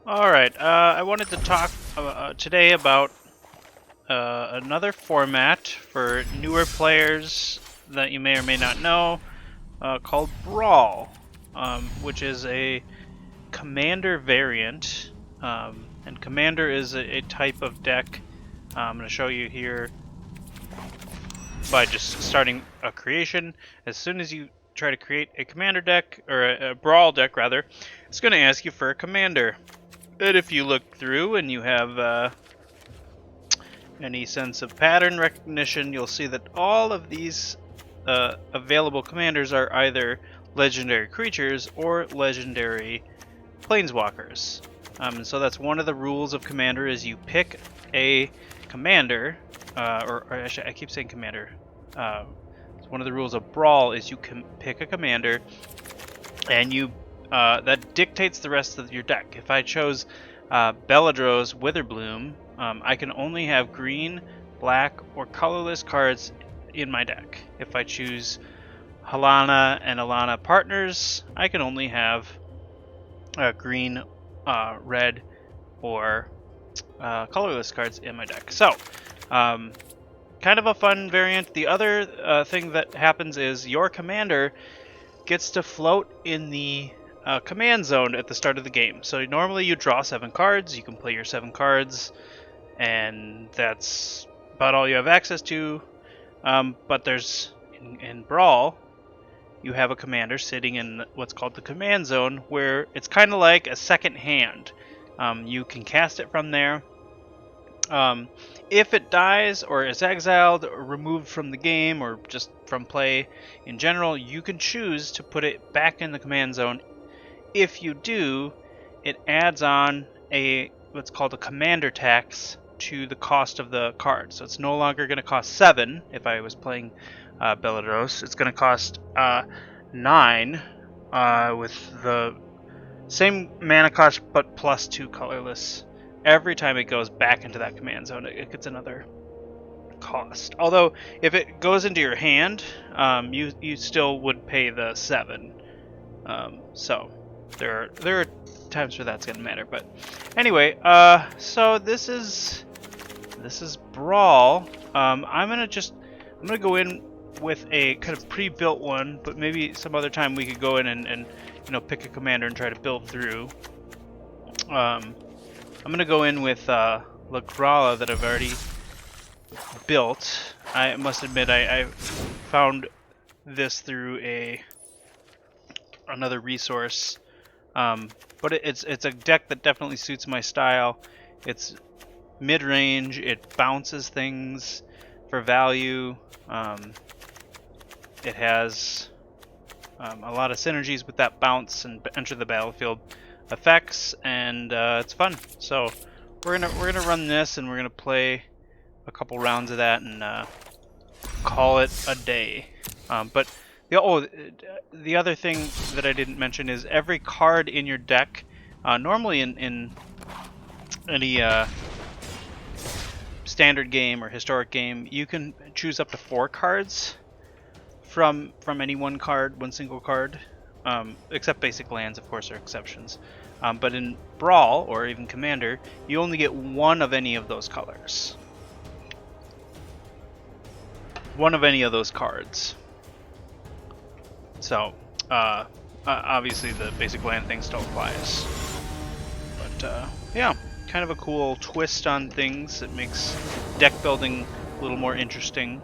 Alright, I wanted to talk today about another format for newer players that you may or may not know, called Brawl, which is a Commander variant. And Commander is a type of deck. I'm going to show you here by just starting a creation. As soon as you try to create a Commander deck, or a Brawl deck rather, it's going to ask you for a Commander. And if you look through and you have any sense of pattern recognition, you'll see that all of these available commanders are either legendary creatures or legendary planeswalkers. So that's one of the rules of Commander, is you pick a commander, or actually I keep saying commander. One of the rules of Brawl is you can pick a commander, and you that dictates the rest of your deck. If I chose Beledrose Witherbloom, I can only have green, black, or colorless cards in my deck. If I choose Halana and Alana Partners, I can only have green, red, or colorless cards in my deck. So, kind of a fun variant. The other thing that happens is your commander gets to float in the command zone at the start of the game. So normally you draw 7 cards, you can play your 7 cards, and that's about all you have access to. But there's, in Brawl, you have a commander sitting in what's called the command zone, where it's kind of like a second hand. You can cast it from there. If it dies or is exiled or removed from the game or just from play in general, you can choose to put it back in the command zone. If you do, it adds on what's called a commander tax to the cost of the card. So it's no longer going to cost 7 if I was playing Beledrose. It's going to cost 9 with the same mana cost but plus 2 colorless. Every time it goes back into that command zone, it gets another cost. Although, if it goes into your hand, you still would pay the 7. So there are times where that's gonna matter. But anyway, so this is Brawl. I'm gonna go in with a kind of pre-built one, but maybe some other time we could go in and pick a commander and try to build through. I'm going to go in with Lagrala that I've already built. I must admit I found this through another resource, but it's a deck that definitely suits my style. It's mid-range, it bounces things for value, it has a lot of synergies with that bounce and enter the battlefield effects, and it's fun. So we're gonna run this, and we're gonna play a couple rounds of that and call it a day. But the other thing that I didn't mention is every card in your deck, normally in any standard game or historic game, you can choose up to 4 cards from any one single card. Except basic lands, of course, are exceptions. But in Brawl, or even Commander, you only get 1 of any of those colors. 1 of any of those cards. So, obviously the basic land thing still applies. But, yeah, kind of a cool twist on things. It makes deck building a little more interesting.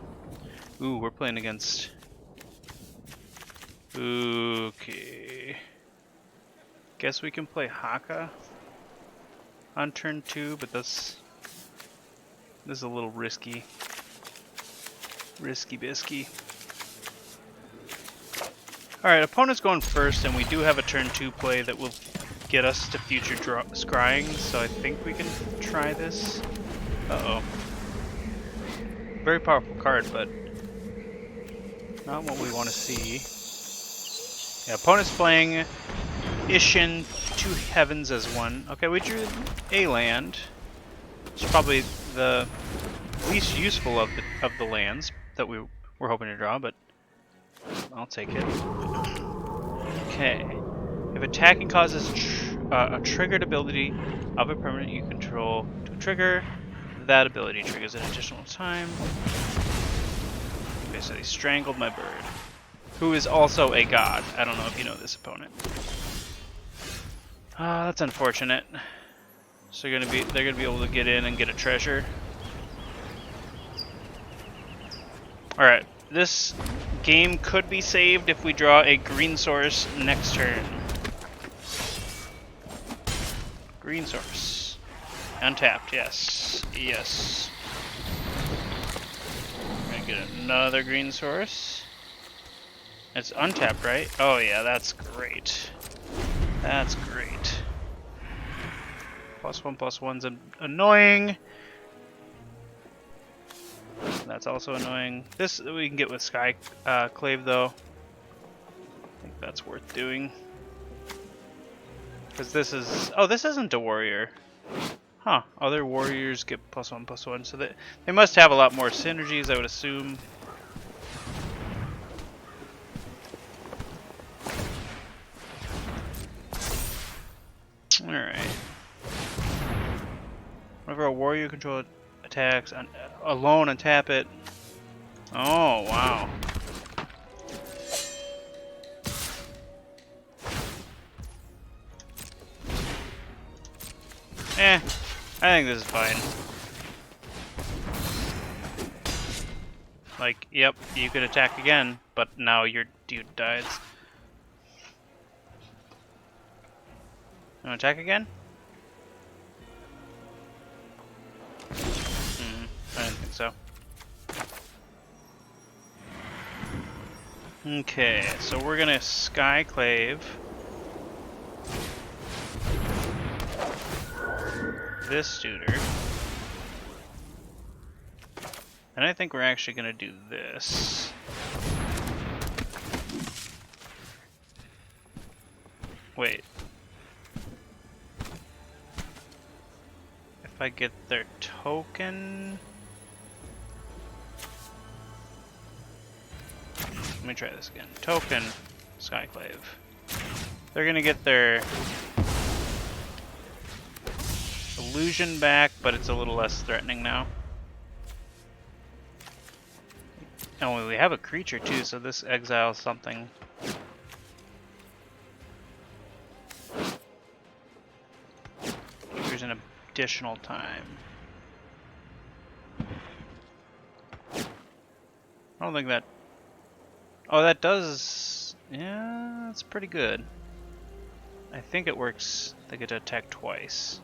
Ooh, we're playing against... Okay. Guess we can play Haka on turn 2, but this is a little risky. Risky bisky. Alright, opponent's going first, and we do have a turn 2 play that will get us to future scrying, so I think we can try this. Uh-oh. Very powerful card, but not what we want to see. Yeah, opponent's playing Ishin 2 Heavens as 1. Okay, we drew a land. It's probably the least useful of the lands that we were hoping to draw, but I'll take it. Okay. If attacking causes a triggered ability of a permanent you control to trigger, that ability triggers an additional time. Okay, so he strangled my bird, who is also a god. I don't know if you know this opponent. That's unfortunate. So they're gonna be able to get in and get a treasure. All right, this game could be saved if we draw a green source next turn. Green source. Untapped, yes. Yes. We're gonna get another green source. It's untapped, right? Oh yeah, that's great. That's great. +1/+1's annoying. That's also annoying. This we can get with Sky Clave though. I think that's worth doing. Because this is... Oh, this isn't a warrior. Huh. Other warriors get +1/+1. So they must have a lot more synergies, I would assume. Alright. Whenever a warrior control attacks alone, untap it. Oh, wow. I think this is fine. Like, yep, you could attack again, but now your dude dies. You wanna attack again? I didn't think so. Okay, so we're gonna Sky Clave this tutor. And I think we're actually gonna do this. Wait. If I get their token... Let me try this again. Token, Skyclave. They're gonna get their illusion back, but it's a little less threatening now. Oh, we have a creature too, so this exiles something. Here's an additional time. I don't think that... Oh, that does... Yeah, that's pretty good. I think it works. They get to attack twice.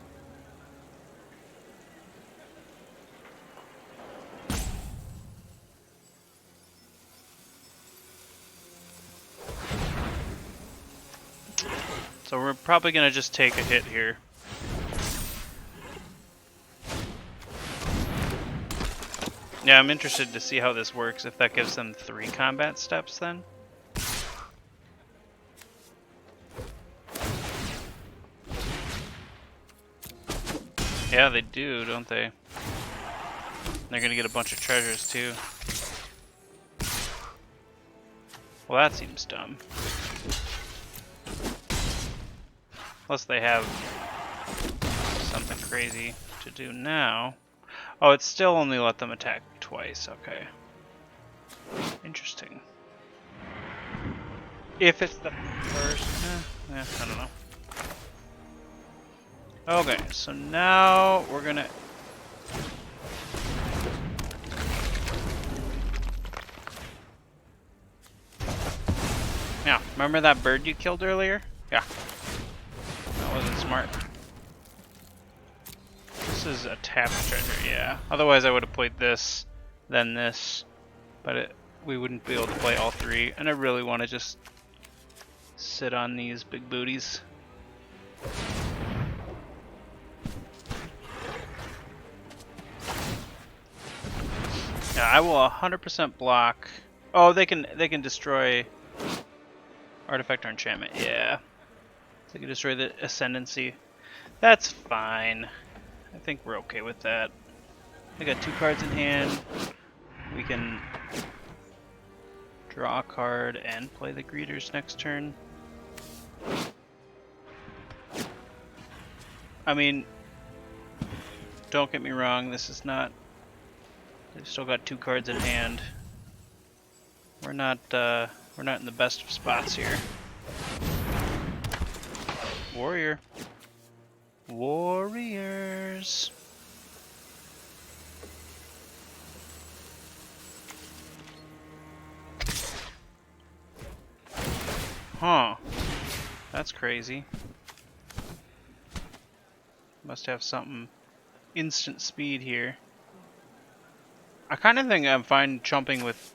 So we're probably gonna just take a hit here. Yeah, I'm interested to see how this works, if that gives them 3 combat steps then. Yeah, they do, don't they? They're gonna get a bunch of treasures too. Well, that seems dumb. Unless they have something crazy to do now. Oh, it's still only let them attack twice, okay. Interesting. If it's the first... I don't know. Okay, so now we're gonna... Yeah, remember that bird you killed earlier? Yeah. That wasn't smart. This is a tapped treasure, yeah. Otherwise I would have played this, then this. But we wouldn't be able to play all 3. And I really want to just sit on these big booties. Yeah, I will 100% block. Oh, they can destroy artifact or enchantment. Yeah, they can destroy the ascendancy. That's fine. I think we're okay with that. I got 2 cards in hand. We can draw a card and play the greeters next turn. I mean, don't get me wrong, this is not... They've still got 2 cards in hand. We're not in the best of spots here. Warrior. Warriors. Huh. That's crazy. Must have something instant speed here. I kind of think I'm fine chumping with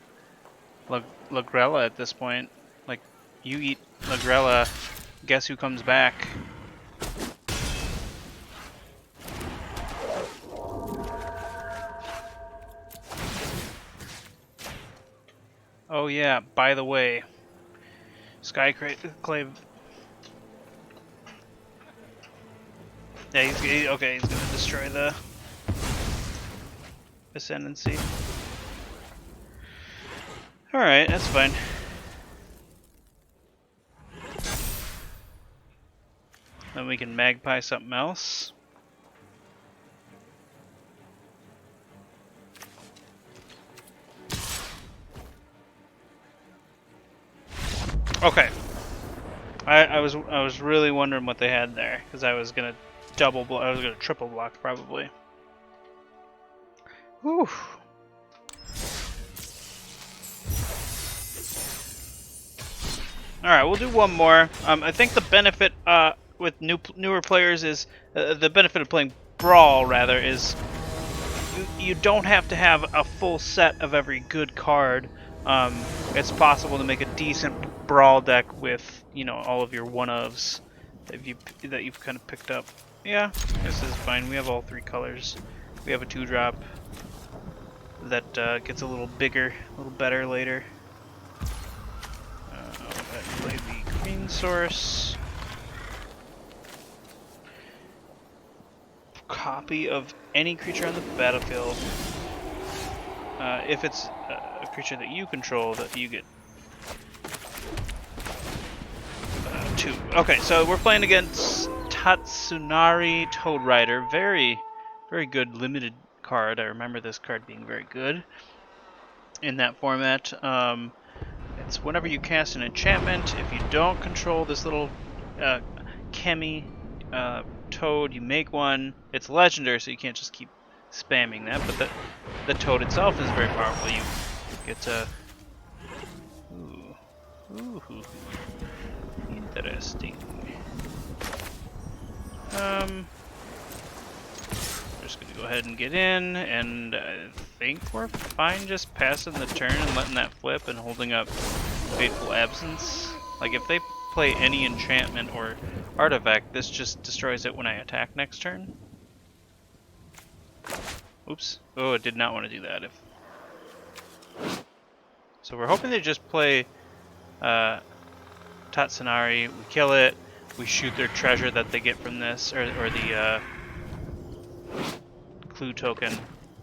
Lagrella at this point. Like, you eat Lagrella, guess who comes back? Oh yeah, by the way, Skyclave. Yeah, okay, he's gonna destroy the Ascendancy. Alright, that's fine. Then we can magpie something else. Okay. I was really wondering what they had there, because I was gonna triple block probably. Whew. Alright, we'll do one more. I think the benefit with newer players is the benefit of playing Brawl rather is you don't have to have a full set of every good card. It's possible to make a decent Brawl deck with, you know, all of your one-ofs that you've kind of picked up. Yeah, this is fine. We have all 3 colors. We have a 2-drop that gets a little bigger, a little better later. I'll go ahead and play the green source. Copy of any creature on the battlefield. If it's a creature that you control, that you get 2. Okay, so we're playing against Tatsunari Toad Rider. Very, very good limited card. I remember this card being very good in that format. It's whenever you cast an enchantment, if you don't control this little Chemi Toad, you make one. It's legendary, so you can't just keep spamming that, but the Toad itself is very powerful. You get to... Ooh. Interesting. We're just gonna go ahead and get in, and I think we're fine just passing the turn and letting that flip and holding up Fateful Absence. Like, if they play any enchantment or artifact, this just destroys it when I attack next turn. Oops. Oh, I did not want to do that. So we're hoping they just play Tatsunari, we kill it, we shoot their treasure that they get from this, or the clue token.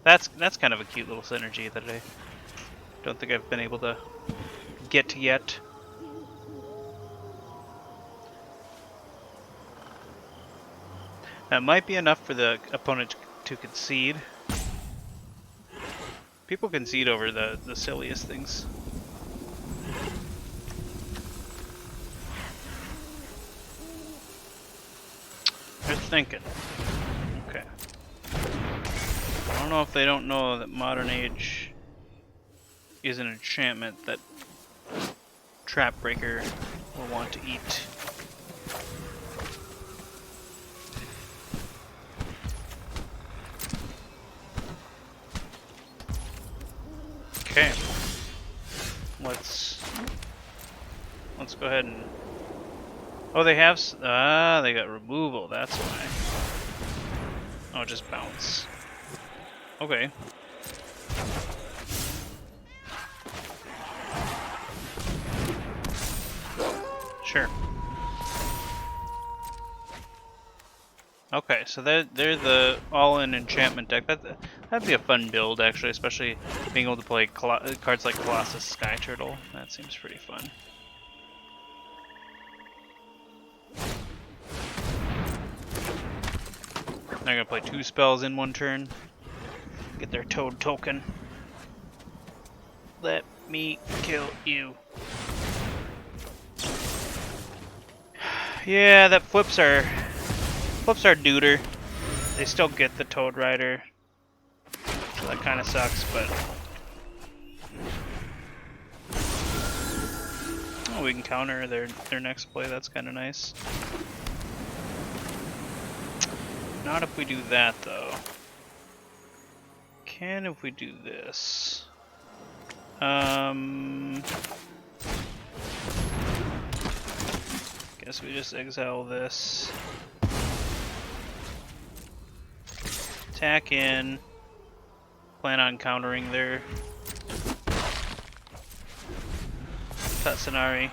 That's kind of a cute little synergy that I don't think I've been able to get yet. That might be enough for the opponent to concede. People concede over the silliest things. They're thinking. Okay. I don't know if they don't know that Modern Age is an enchantment that Trap Breaker will want to eat. Okay. Let's go ahead and... Oh, they have... they got removal, that's why. Oh, just bounce. Okay. Sure. Okay, so they're the all-in enchantment deck. That'd be a fun build, actually, especially being able to play cards like Colossus Sky Turtle. That seems pretty fun. They're gonna play 2 spells in 1 turn. Get their toad token. Let me kill you. Yeah, that flips our duder. They still get the Toad Rider. So that kinda sucks, but oh, we can counter their next play, that's kinda nice. Not if we do that though. Can if we do this. Guess we just exile this. Attack in. Plan on countering their Tatsunari.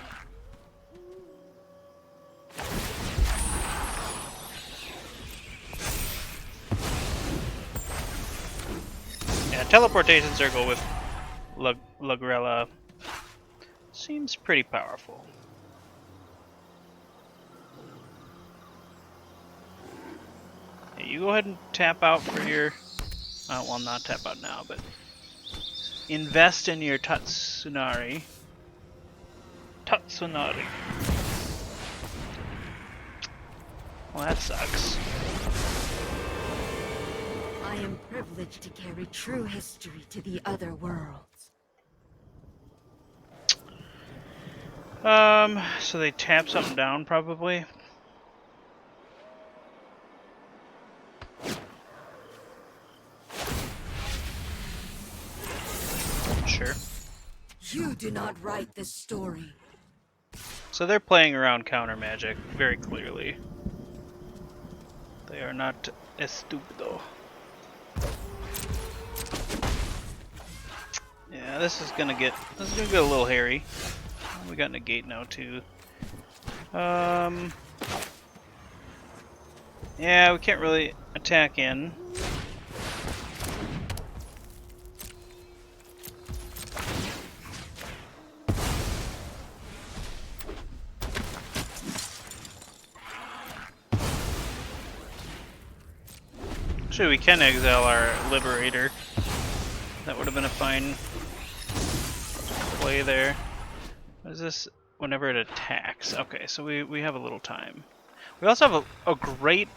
Yeah, teleportation circle with Lagrella seems pretty powerful. Yeah, you go ahead and tap out for your... well, not tap out now, but invest in your Tatsunari. Tatsunari. Well, that sucks. I am privileged to carry true history to the other worlds. So they tap something down, probably. Sure. You do not write this story. So they're playing around counter magic very clearly. They are not estupido. Yeah, this is gonna get a little hairy. We got negate now too. Yeah, we can't really attack in. Actually, we can exile our Liberator. That would have been a fine play there. What is this? Whenever it attacks. Okay, so we have a little time. We also have a great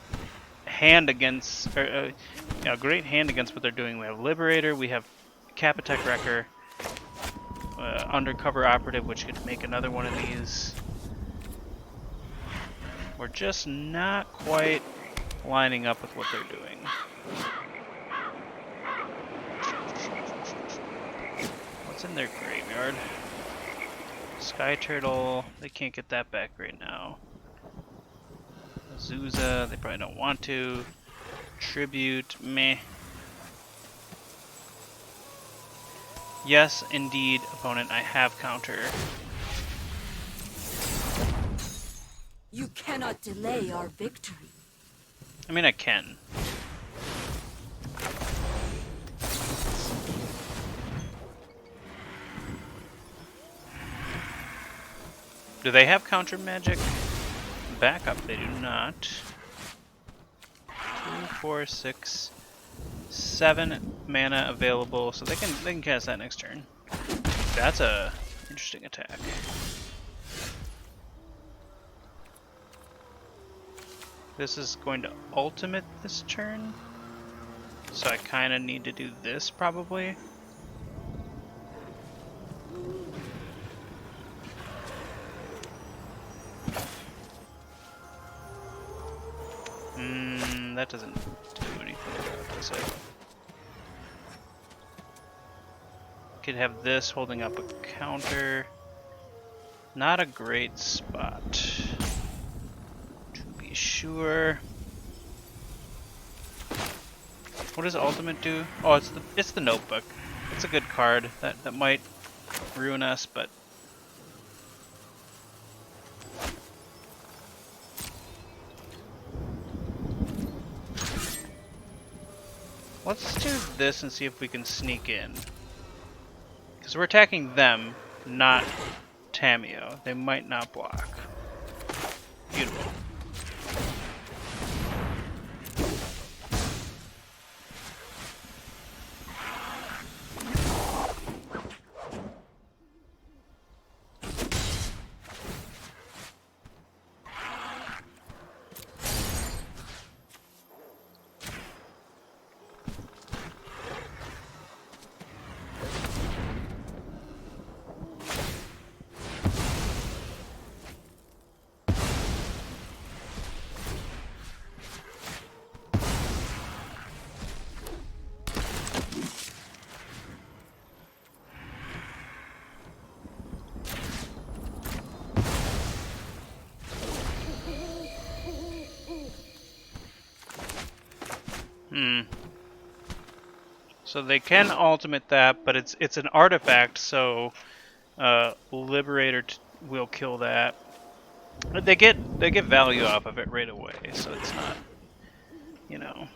hand against, yeah, a great hand against what they're doing. We have Liberator, we have Capitech Wrecker, Undercover Operative, which could make another one of these. We're just not quite lining up with what they're doing. What's in their graveyard? Sky Turtle, they can't get that back right now. Azusa, they probably don't want to. Tribute, meh. Yes, indeed, opponent, I have counter. You cannot delay our victory. I mean, I can. Do they have counter magic? Backup, they do not. 2, 4, 6, 7 mana available, so they can cast that next turn. That's a interesting attack. This is going to ultimate this turn, so I kind of need to do this probably. That doesn't do anything about this. Could have this holding up a counter. Not a great spot, to be sure. What does ultimate do? Oh, it's the notebook. It's a good card. That might ruin us, but let's do this and see if we can sneak in. Because we're attacking them, not Tamio. They might not block. Beautiful. So they can ultimate that, but it's an artifact, so Liberator will kill that. But they get value off of it right away, so it's not, you know,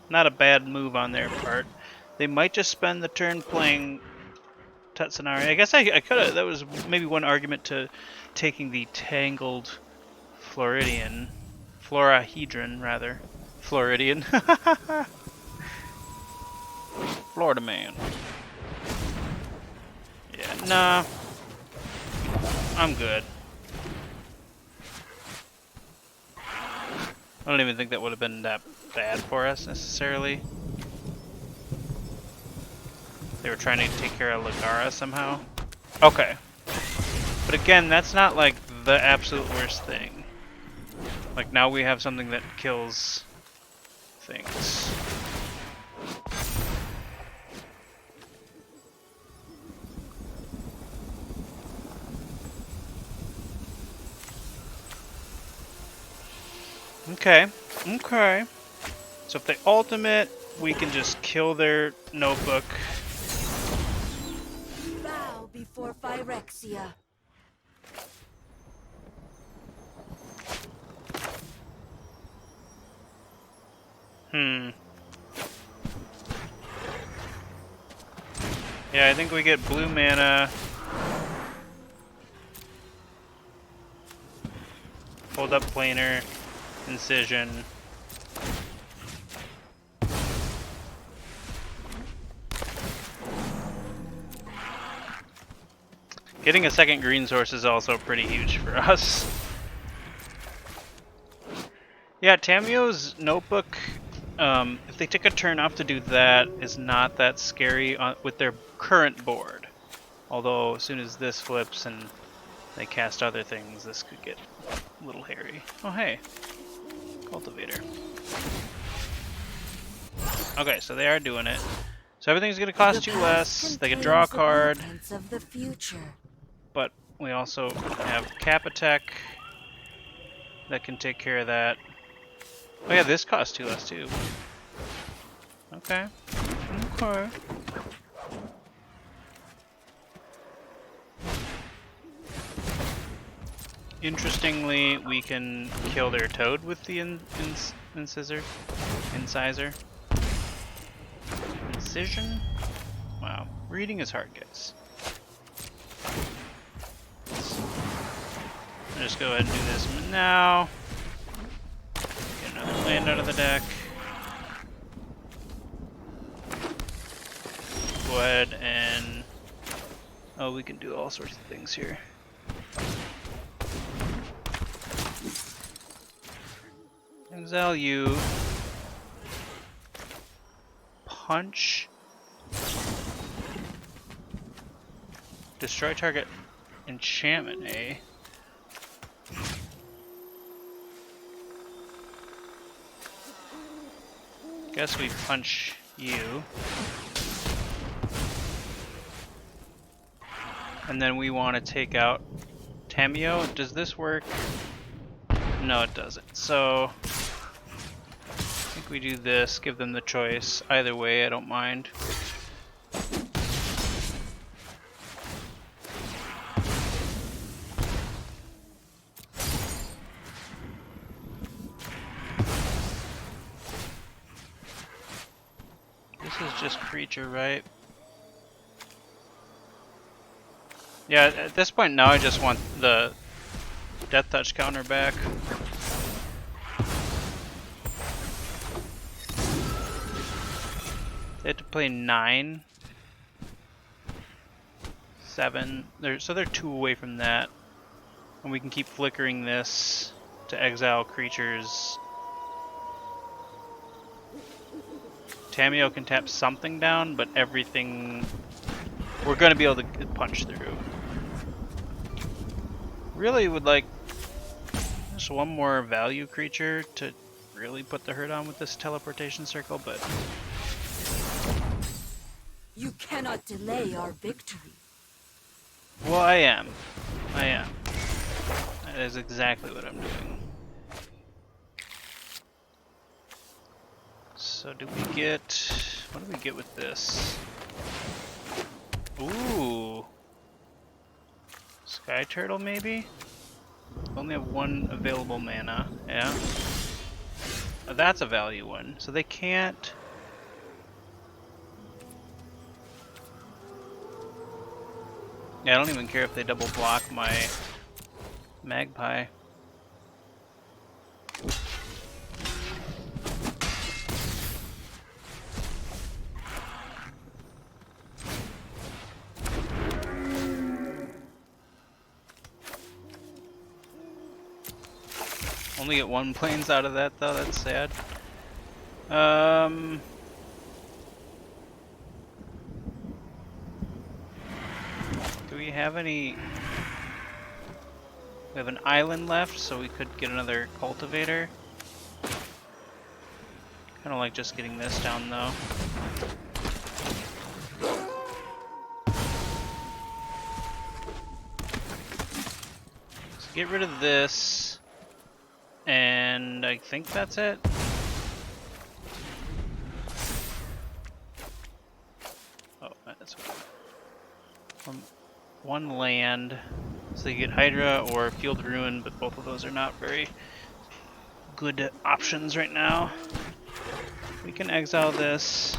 not a bad move on their part. They might just spend the turn playing Tetsunari. I guess I could have. That was maybe one argument to taking the Tangled Floridian. Florahedron, rather. Floridian. Florida man. Yeah, nah. I'm good. I don't even think that would have been that bad for us, necessarily. They were trying to take care of Ligara somehow. Okay. But again, that's not like the absolute worst thing. Like now we have something that kills things. Okay. Okay. So if they ultimate, we can just kill their notebook. Bow before Phyrexia. Yeah, I think we get blue mana. Hold up planar. Incision. Getting a second green source is also pretty huge for us. Yeah, Tamio's notebook, if they take a turn off to do that, is not that scary with their current board. Although, as soon as this flips and they cast other things, this could get a little hairy. Oh, hey. Cultivator. Okay, so they are doing it. So everything's going to cost 2 less. They can draw a card. Of the future. But we also have Cap Attack that can take care of that. Oh yeah, this costs 2 less too. Okay. Okay. Interestingly, we can kill their toad with the incisor. Incision? Wow. Reading is hard, guys. I'll just go ahead and do this now. Get another land out of the deck. Go ahead and... Oh, we can do all sorts of things here. Exile you. Punch. Destroy target enchantment, eh? Guess we punch you. And then we want to take out Tamio. Does this work? No, it doesn't. So I think we do this, give them the choice. Either way, I don't mind. This is just creature, right? Yeah, at this point now I just want the Death Touch counter back. They had to play 9, 7. So they're 2 away from that, and we can keep flickering this to exile creatures. Tamio can tap something down, but everything we're going to be able to punch through. Really would like just one more value creature to really put the hurt on with this teleportation circle, but You cannot delay our victory. well, I am. That is exactly what I'm doing. So So do we get... What do we get with this? Ooh. Sky Turtle, maybe? Only have one available mana. Yeah. Oh, that's a value one. So they can't... Yeah, I don't even care if they double block my Magpie. Only get one planes out of that though, that's sad. Do we have any... We have an island left, so we could get another cultivator. Kinda like just getting this down though. So get rid of this. And I think that's it. Oh, that's one land. So you get Hydra or Field Ruin, but both of those are not very good options right now. We can exile this.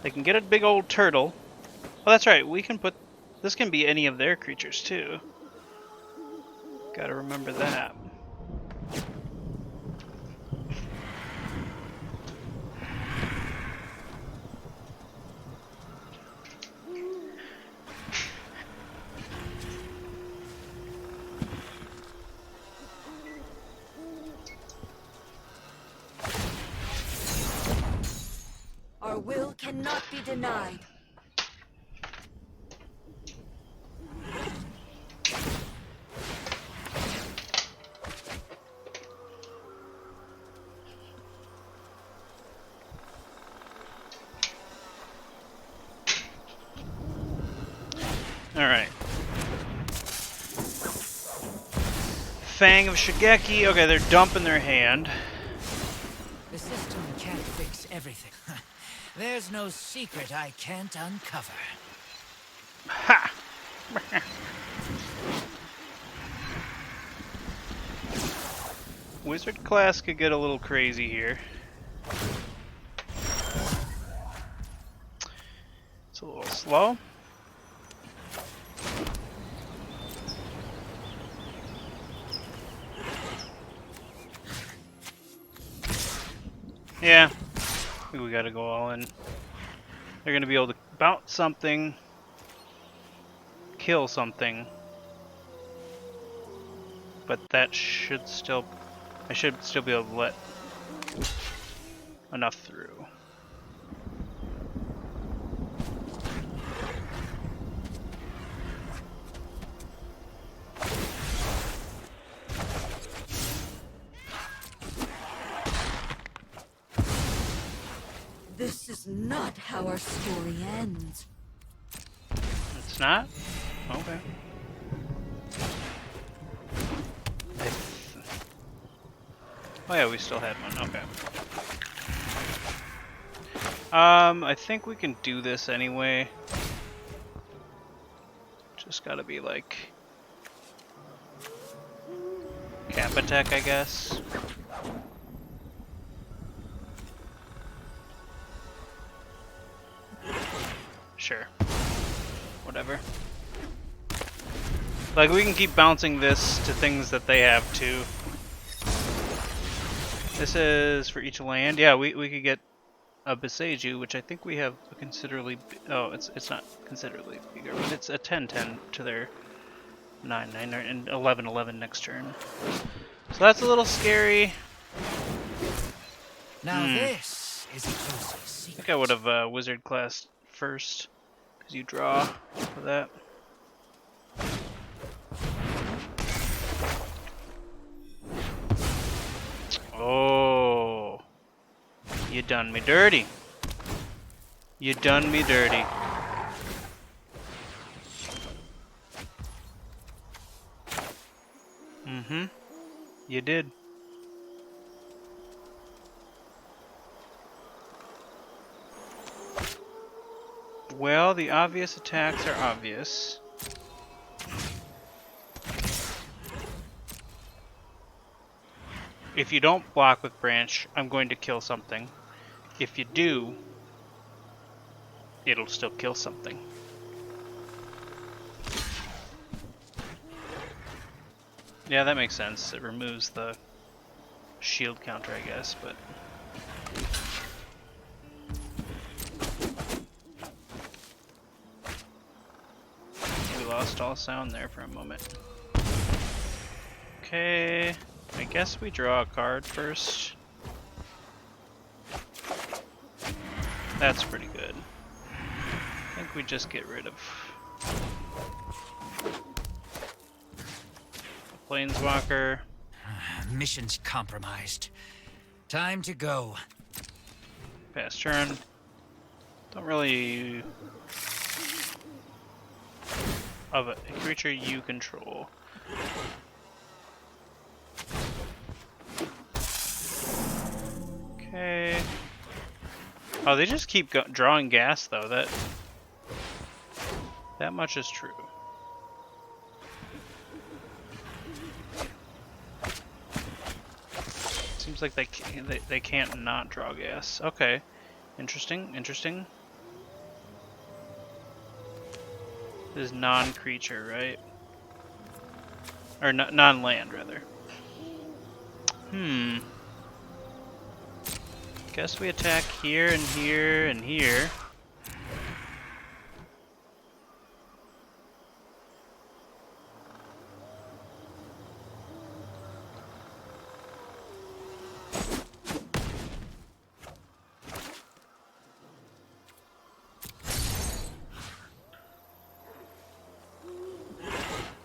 They can get a big old turtle. Oh, that's right. We can put... This can be any of their creatures, too. Gotta remember that. Our will cannot be denied. Alright. Fang of Shigeki. Okay, they're dumping their hand. The system can't fix everything. There's no secret I can't uncover. Ha! Wizard class could get a little crazy here. It's a little slow. Yeah, I think we gotta go all in. They're gonna be able to bounce something, kill something, but that should still, I should still be able to let enough through. This is not how our story ends. It's not? Okay. Oh yeah, we still had one. Okay. I think we can do this anyway. Just gotta be like cap attack, I guess. Sure. Whatever. Like, we can keep bouncing this to things that they have too. This is for each land. Yeah, we could get a Beseiju, which I think we have a considerably... Oh, it's not considerably bigger, but it's a 10-10 to their 9-9 and 11-11 next turn. So that's a little scary. Now this is a juicy I secret. think I would have Wizard class first, because you draw for that. Oh, you done me dirty. You done me dirty. Mm-hmm. You did. Well, the obvious attacks are obvious. If you don't block with branch, I'm going to kill something. If you do, it'll still kill something. Yeah, that makes sense. It removes the shield counter, I guess, but... We lost all sound there for a moment. Okay, I guess we draw a card first. That's pretty good. I think we just get rid of the Planeswalker. Mission's compromised. Time to go. Pass turn. Don't really... Of a creature you control. Okay. Oh, they just keep drawing gas though. That much is true. Seems like they can't not draw gas. Okay, interesting. Interesting. This is non-creature, right? Or non-land, rather. Guess we attack here and here and here.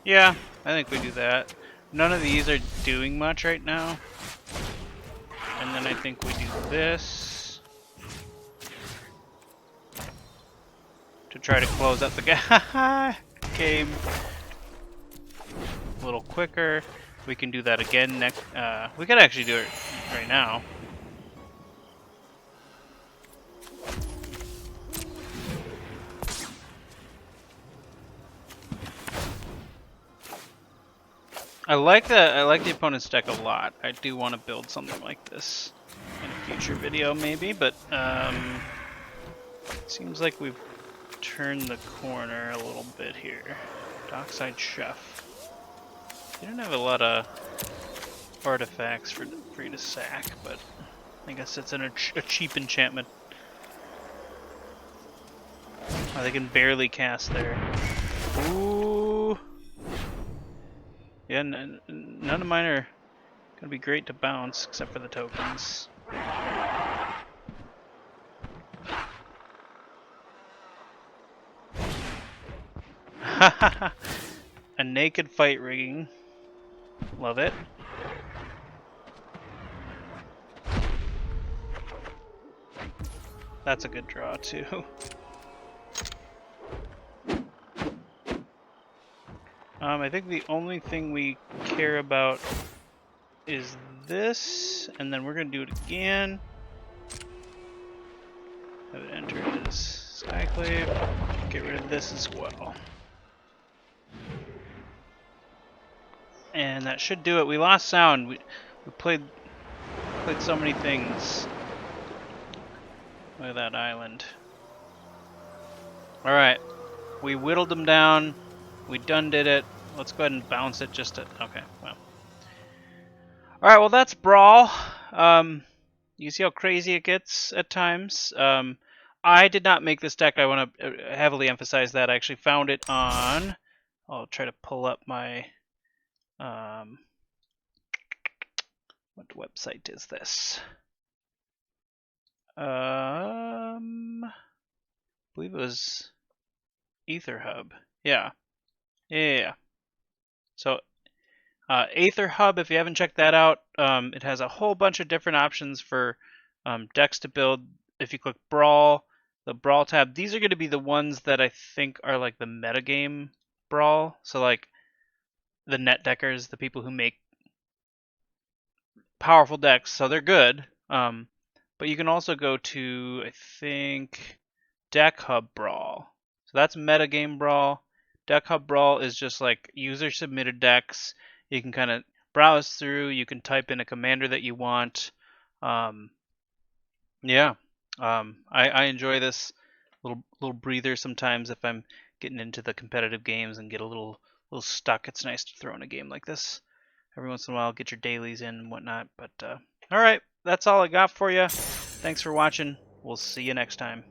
Yeah, I think we do that. None of these are doing much right now. And then I think we do this to try to close out the game a little quicker. We can do that again next. We could actually do it right now. I like the opponent's deck a lot. I do want to build something like this in a future video, maybe. But seems like we've turned the corner a little bit here. Dockside Chef. You don't have a lot of artifacts for you to sack, but I guess it's a cheap enchantment. Oh, they can barely cast there. Ooh. Yeah, none of mine are gonna be great to bounce, except for the tokens. A naked fight rigging. Love it. That's a good draw, too. I think the only thing we care about is this, and then we're going to do it again. Have it enter as Skyclave. Get rid of this as well. And that should do it. We lost sound. We played so many things. Look at that island. Alright. We whittled them down. We done did it. Let's go ahead and bounce it just to... Okay, well. Alright, well that's Brawl. You see how crazy it gets at times. I did not make this deck. I want to heavily emphasize that. I actually found it on... I'll try to pull up my... what website is this? I believe it was EtherHub. Yeah. Yeah. So, EtherHub, if you haven't checked that out, it has a whole bunch of different options for decks to build. If you click Brawl, the Brawl tab, these are going to be the ones that I think are like the metagame Brawl. So like the net deckers, the people who make powerful decks, so they're good. But you can also go to, I think, Deck Hub Brawl. So that's metagame Brawl. Deck Hub Brawl is just like user submitted decks. You can kind of browse through. You can type in a commander that you want. Yeah, I enjoy this little breather sometimes if I'm getting into the competitive games and get a little stuck. It's nice to throw in a game like this every once in a while, get your dailies in and whatnot. But all right, that's all I got for you. Thanks for watching. We'll see you next time.